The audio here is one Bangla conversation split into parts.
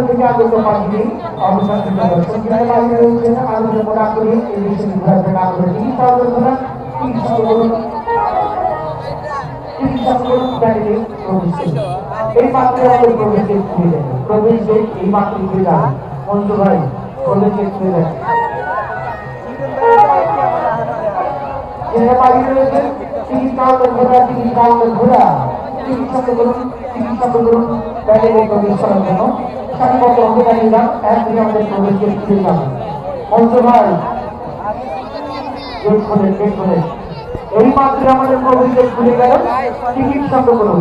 থেকে আগত পাখি অবস্থান থেকে দর্শকরা বাইরে রয়েছেন আলোচনা করা করে এই বিষয়ে ঘোরাফেরা না করে টিকিট পাওয়ার জন্য এই মাত্রে আমাদের প্রবেশে খুলে দেয় প্রবেশে এই মাত্রে খুলে যাবে মঞ্জু ভাই প্রবেশে খুলে দেয় যারা বাইরে রয়েছেন টিকিট কাউন্টার ঘোরা টিকিট কাউন্টার ঘোরা টিকিট শব্দ করুন টিকিট শব্দ করুন প্যানেলে প্রবেশ করার জন্য সারিবদ্ধ অধিকারীরা একদিকে আমাদের প্রবেশকে খুলে যাবে মঞ্জু ভাই গেট খোলেন গেট খোলেন এই মাত্রে আমাদের প্রবেশকে খুলে গেল টিকিট শব্দ করুন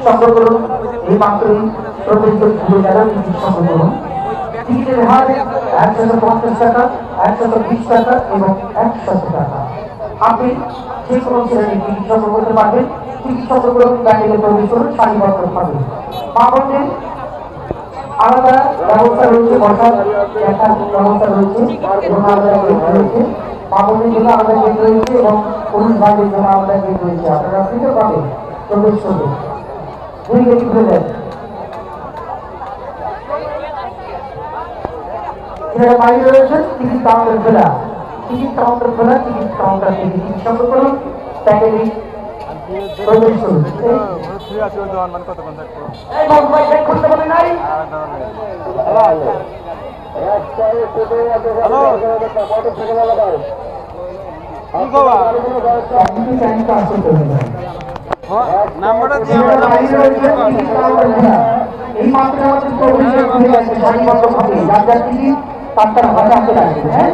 শব্দ করুন এই মাত্রই প্রবেশকে খুলে গেল টিকিট শব্দ করুন টিকিটের হার 150 টাকা 120 টাকা এবং 100 টাকা আপনি যে কোনো শ্রেণীর টিকিট সংগ্রহ করতে পারবেন টিকিট সংগ্রহ করে ব্যান্ডেলে প্রবেশ করুন সারিবদ্ধ পাবেন পাবনের আলাদা ব্যবস্থা রয়েছে বসার দেখার ব্যবস্থা রয়েছে এবং আলাদা গেট রয়েছে পাবনের জন্য আলাদা গেট রয়েছে এবং পুরুষ ভাইদের জন্য আলাদা গেট রয়েছে আপনারা পৃথকভাবে প্রবেশ করবেন দুই গেট খুলে দেন যারা বাইরে রয়েছেন টিকিট কাউন্টার খোলা টিকিট কাউন্টার খোলা টিকিট কাউন্টার থেকে টিকিট সংগ্রহ করুন প্যাকেটে প্রবেশ করুন এই মাত্র আমাদের প্রবেশে খুলে গেছে সারিবদ্ধভাবে যার যার টিকিট তার হাতে হাতে রাখবেন হ্যাঁ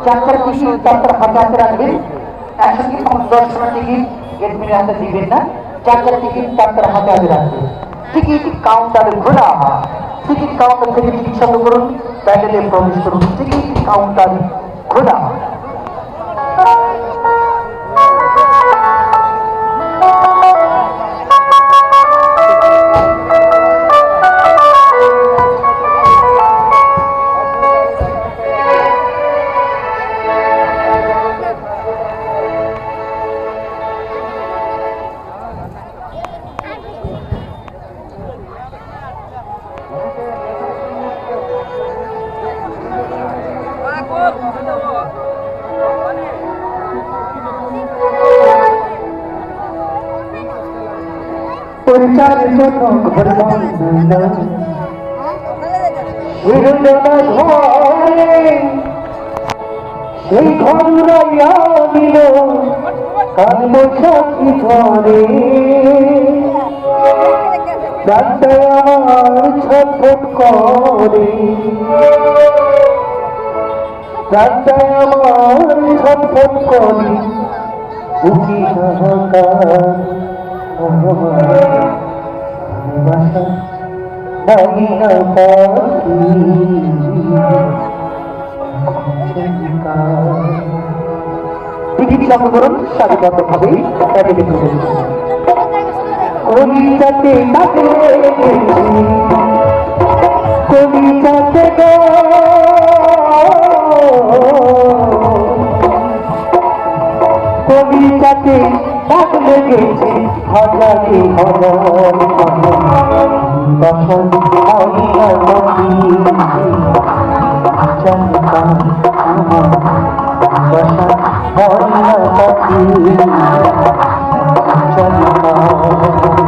চারটার টিকিট তার হাতে হাতে রাখবেন একসঙ্গে 10টা টিকিট গেট মিলে হাতে দিবেন না চারটার টিকিট তার হাতে হাতে রাখবেন টিকিট কাউন্টারে ঘোরা টিকিট কাউন্টার থেকে টিকিট সংগ্রহ করুন প্যান্ডেলে প্রবেশ করুন টিকিট কাউন্টারে ঘোরা পরিচারের জন্য সেই ঘর উড়াইয়া দিল কাল বৈশাখী ঘরে রাস্তায় আমার ছটফট করে রাস্তায় আমার ছটফট করে বুকি হাহাকার টিকিট সংগ্রহ করুন সারিবদ্ধভাবে কবিতাতে কবিতাতে কবিতাতে ডাক লেগেছে হাজারে হাজার বসন্ত বসন্ত